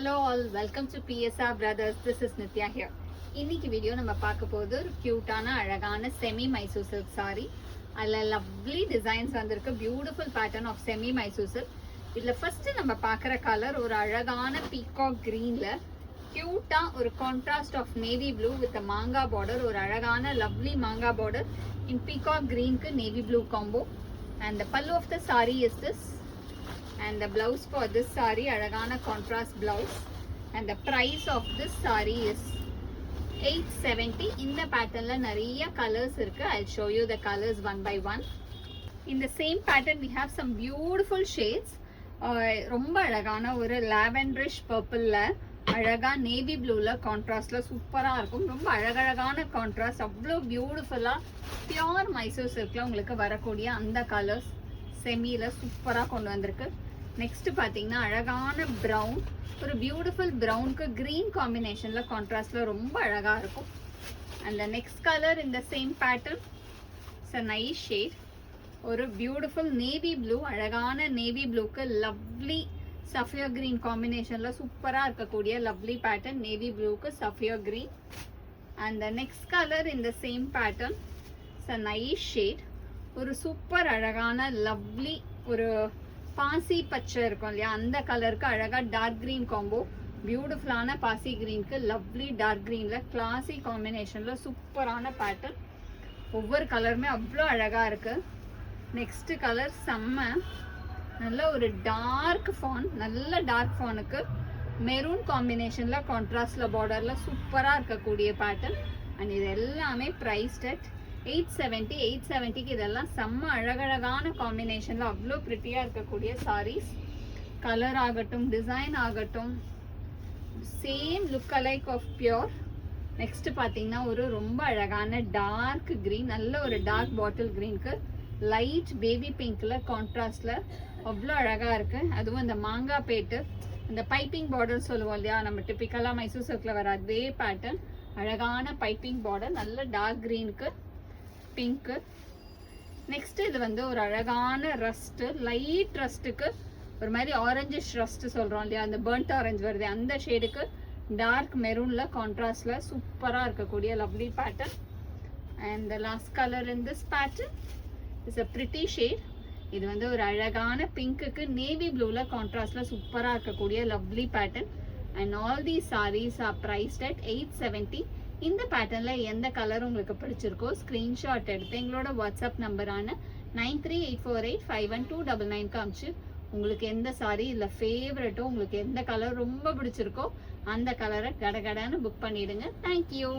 Hello all, welcome to PSR Brothers. This is Nitya here. இன்னைக்கு video நம்ம பார்க்க போது ஒரு கியூட்டான அழகான செமி மைசூர் சில்க் சாரி. அதுல லவ்லி டிசைன்ஸ் வந்திருக்கு. Beautiful pattern of semi Mysore silk. இதுல ஃபர்ஸ்ட் நம்ம பார்க்குற கலர் ஒரு அழகான பீகாக் கிரீன்ல கியூட்டா ஒரு contrast of navy blue with manga border. ஒரு அழகான lovely manga border in peacock கிரீனுக்கு navy blue combo. And the pallu of the saree is this. And the blouse for this saree அழகான contrast blouse. And the price of this saree is 870. இந்த patternல நிறைய colors இருக்கு. I'll show you the colors one by one. In the same pattern we have some beautiful shades. ரொம்ப அழகான ஒரு lavenderish purpleல அழகா navy ப்ளூல கான்ட்ராஸ்ட்ல சூப்பரா இருக்கும். ரொம்ப அழகழகான கான்ட்ராஸ்ட், அவ்வளோ பியூட்டிஃபுல்லா பியோர் மைசூர் சில்க்ல உங்களுக்கு வரக்கூடிய அந்த கலர்ஸ் செமியில சூப்பரா கொண்டு வந்திருக்கு. நெக்ஸ்ட் பாத்தீங்கன்னா அழகான ப்ரௌன், ஒரு பியூட்டிஃபுல் ப்ரௌனுக்கு கிரீன் காம்பினேஷன்ல கான்ட்ராஸ்ட்ல ரொம்ப அழகா இருக்கும். அண்ட் நெக்ஸ்ட் கலர் இந்த same pattern it's a nice shade. ஒரு பியூட்டிஃபுல் நேவி ப்ளூ, அழகான நேவி ப்ளூக்கு லவ்லி சஃபியா கிரீன் காம்பினேஷன்ல சூப்பரா இருக்கக்கூடிய லவ்லி பேட்டர்ன் நேவி ப்ளூக்கு sapphire green. And next colour இந்த same pattern it's a nice shade. ஒரு சூப்பர் அழகான லவ்லி ஒரு பாசி பச்சை இருக்கும் இல்லையா, அந்த கலருக்கு அழகா டார்க் கிரீன் காம்போ. பியூட்டிஃபுல்லான பாசி கிரீனுக்கு லவ்லி டார்க் கிரீன்ல கிளாசி காம்பினேஷன்ல சூப்பரான பேட்டர்ன். ஒவ்வொரு கலருமே அவ்வளோ அழகா இருக்கு. நெக்ஸ்ட் கலர் செம்ம நல்ல ஒரு டார்க் ஃபான், நல்ல டார்க் ஃபானுக்கு மெரூன் காம்பினேஷன்ல கான்ட்ராஸ்ட்ல பார்டர்ல சூப்பரா இருக்கக்கூடிய பேட்டர்ன். அண்ட் இது எல்லாமே பிரைஸ்ட் அட் 870. 870க்கு இதெல்லாம் செம்ம அழகழகான காம்பினேஷன்ல அவ்வளோ பிரிட்டியா இருக்கக்கூடிய சாரீஸ். கலர் ஆகட்டும், டிசைன் ஆகட்டும், same look alike of pure. Next பாத்தீங்கன்னா ஒரு ரொம்ப அழகான டார்க் கிரீன், நல்ல ஒரு டார்க் பாட்டில் கிரீனுக்கு லைட் பேபி பிங்க்ல கான்ட்ராஸ்ட்ல அவ்வளோ அழகா இருக்கு. அதுவும் இந்த மாங்காய் பேட்டு, இந்த பைப்பிங் பார்டர் சொல்லுவோம் இல்லையா, நம்ம டிப்பிக்கலா மைசூர் சில்க்ல வர அதே பேட்டர்ன். அழகான பைப்பிங் பார்டர், நல்ல டார்க் கிரீனுக்கு பிங்க்கு. நெக்ஸ்ட் இது வந்து ஒரு அழகான ரஸ்ட், லைட் ரஸ்ட்டுக்கு ஒரு மாதிரி ஆரஞ்சிஷ் ரஸ்ட் சொல்றோம் இல்லையா, அந்த பர்ன்ட் ஆரஞ்சு வருது அந்த ஷேடுக்கு டார்க் மெரூன்ல கான்ட்ராஸ்ட்ல சூப்பரா இருக்கக்கூடிய lovely pattern. And the last colour in this pattern is a pretty shade. இது வந்து ஒரு அழகான பிங்க்குக்கு நேவி ப்ளூல கான்ட்ராஸ்ட்ல சூப்பரா இருக்கக்கூடிய lovely pattern. And all the sarees are priced at 870. இந்த பேட்டர்ன்ல எந்த கலர் உங்களுக்கு பிடிச்சிருக்கோ ஸ்கிரீன்ஷாட் எடுத்து எங்களோட வாட்ஸ்அப் நம்பரான 9384851299 காமிச்சு உங்களுக்கு எந்த சாரி இல்ல ஃபேவரட்டோ, உங்களுக்கு எந்த கலர் ரொம்ப பிடிச்சிருக்கோ அந்த கலரை கடகடன்னு புக் பண்ணிடுங்க. தேங்க்யூ.